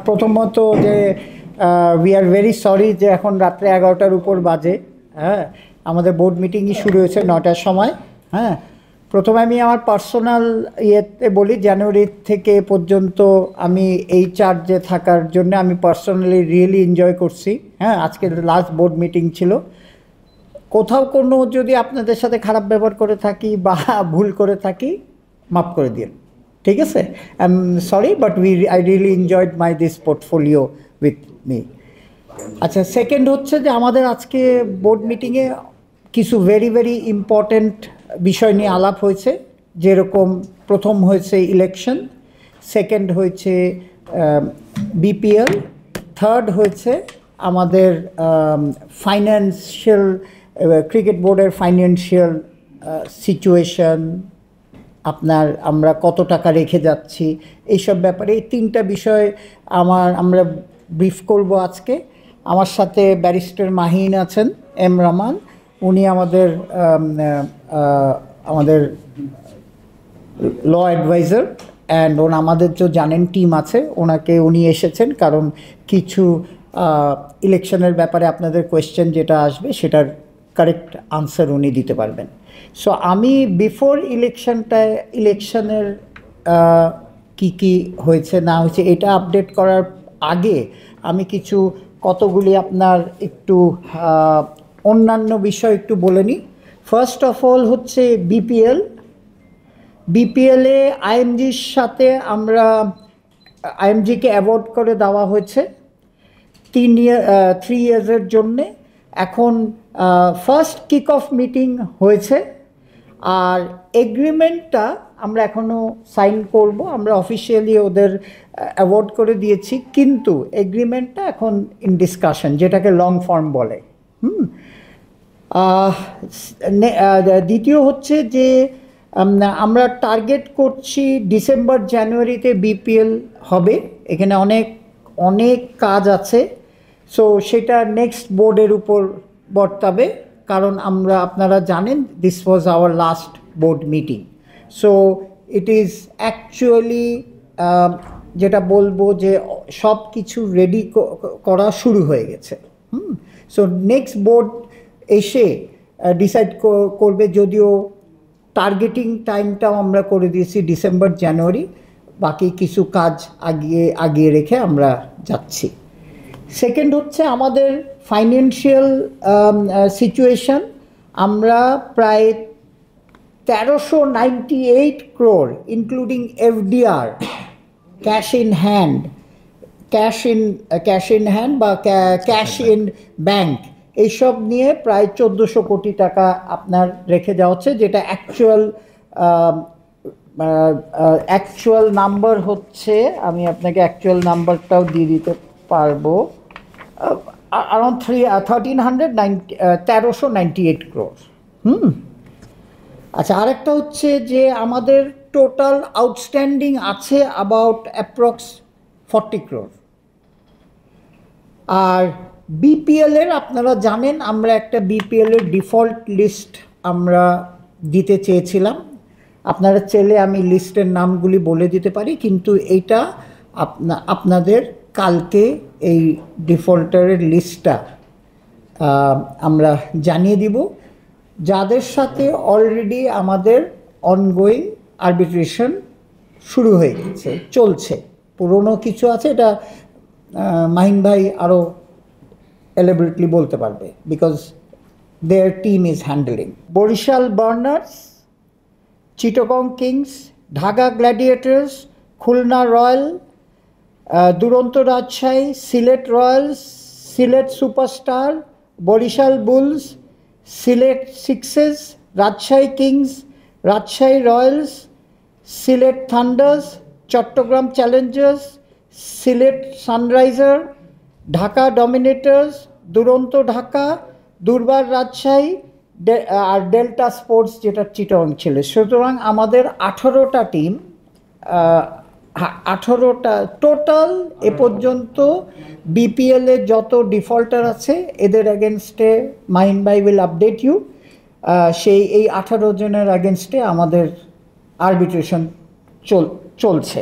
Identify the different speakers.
Speaker 1: প্রথমত যে we are very sorry যে এখন রাত্রে 11টার উপর বাজে। হ্যাঁ, আমাদের বোর্ড মিটিংই শুরু হয়েছে 9টার সময়। হ্যাঁ, প্রথমে আমি আমার পার্সোনাল ইয়েতে বলি, জানুয়ারি থেকে পর্যন্ত আমি এই চার্জে থাকার জন্য আমি পার্সোনালি রিয়েলি এনজয় করছি। হ্যাঁ, আজকে লাস্ট বোর্ড মিটিং ছিল। কোথাও কোনো যদি আপনাদের সাথে খারাপ ব্যবহার করে থাকি বা ভুল করে থাকি, মাফ করে দিন, ঠিক আছে? I am sorry, but I really enjoyed my this portfolio with me. আচ্ছা, সেকেন্ড হচ্ছে যে আমাদের আজকে বোর্ড মিটিংয়ে কিছু ভেরি ভেরি ইম্পর্ট্যান্ট বিষয় নিয়ে আলাপ হয়েছে। যেরকম প্রথম হয়েছে ইলেকশন, সেকেন্ড হয়েছে বিপিএল, থার্ড হয়েছে আমাদের ফাইন্যান্সিয়াল, ক্রিকেট বোর্ডের ফাইন্যান্সিয়াল সিচুয়েশন, আমরা কত টাকা রেখে যাচ্ছি, এইসব ব্যাপারে এই তিনটা বিষয় আমরা ব্রিফ করব আজকে। আমার সাথে ব্যারিস্টার মাহিন আছেন, এম রহমান, উনি আমাদের ল অ্যাডভাইজার, অ্যান্ড আমাদের যে জানেন টিম আছে উনি এসেছেন কারণ কিছু ইলেকশনের ব্যাপারে আপনাদের কোয়েশ্চেন যেটা আসবে সেটার কারেক্ট আনসার উনি দিতে পারবেন। সো আমি বিফোর ইলেকশনের কি হয়েছে না হয়েছে এটা আপডেট করার আগে আমি কতগুলি আপনার একটু অন্যান্য বিষয় একটু বলে নিই। ফার্স্ট অফ অল হচ্ছে বিপিএলে আইএমজির সাথে আইএমজিকে অ্যাওয়ার্ড করে দেওয়া হয়েছে 3 ইয়ার্সের জন্যে। এখন ফার্স্ট কিক অফ মিটিং হয়েছে, আর এগ্রিমেন্টটা আমরা এখনও সাইন করব। আমরা অফিসিয়ালি ওদের অ্যাওয়ার্ড করে দিয়েছি, কিন্তু এগ্রিমেন্টটা এখন ইন ডিসকাশন, যেটাকে লং ফর্ম বলে। দ্বিতীয় হচ্ছে যে আমরা টার্গেট করছি ডিসেম্বর জানুয়ারিতে বিপিএল হবে। এখানে অনেক কাজ আছে, সো সেটা নেক্সট বোর্ডের উপর বর্তাবে, কারণ আপনারা জানেন this was our last board meeting. So it is actually যেটা বলবো যে সব কিছু রেডি করা শুরু হয়ে গেছে। সো নেক্সট বোর্ড এসে ডিসাইড করবে, যদিও টার্গেটিং টাইমটাও আমরা করে দিয়েছি ডিসেম্বর জানুয়ারি, বাকি কিছু কাজ আগিয়ে রেখে আমরা যাচ্ছি। সেকেন্ড হচ্ছে আমাদের ফাইন্যান্সিয়াল সিচুয়েশন। আমরা প্রায় 1398 crore including FDR, cash in hand বা ক্যাশ ইন ব্যাংক, এইসব নিয়ে প্রায় 1400 কোটি টাকা আপনার রেখে যাওয়া হচ্ছে, যেটা অ্যাকচুয়াল নাম্বার হচ্ছে, আমি আপনাকে অ্যাকচুয়াল নাম্বারটাও দিয়ে দিতে পারবো, অ্যারাউন্ড 1398 crore। আচ্ছা, আরেকটা হচ্ছে যে আমাদের টোটাল আউটস্ট্যান্ডিং আছে অ্যাবাউট অ্যাপ্রক্স 40 crore। আর বিপিএলের আপনারা জানেন আমরা একটা বিপিএলের ডিফল্ট লিস্ট আমরা দিতে চেয়েছিলাম। আপনারা চাইলে আমি লিস্টের নামগুলি বলে দিতে পারি, কিন্তু এইটা আপনাদের কালকে এই ডিফল্টারের লিস্টটা আমরা জানিয়ে দিব, যাদের সাথে অলরেডি আমাদের অনগোয়িং আরবিট্রেশন শুরু হয়ে গেছে, চলছে। পুরনো কিছু আছে, এটা মাহিন ভাই আরও এলাবোরেটলি বলতে পারবে, because their team is handling. Barishal Burners, Chittagong Kings, Dhaka Gladiators, Khulna Royal, Duronto Rajshahi, Sylhet Royals, Sylhet Superstar, Barishal Bulls, Sylhet Sixes, Rajshahi Kings, Rajshahi Royals, Sylhet Thunders, Chattogram Challengers, Sylhet Sunriser, Dhaka Dominators, Duronto Dhaka, দুর্বার রাজশাহী, আর ডেল্টা স্পোর্টস যেটা চিটাগং ছিল। সুতরাং আমাদের 18টা টিম, 18টা টোটাল এ পর্যন্ত বিপিএলে যত ডিফল্টার আছে এদের অ্যাগেনস্টে মাহিন ভাই উইল আপডেট ইউ, এই 18 জনের অ্যাগেনস্টে আমাদের আরবিট্রেশন চলছে।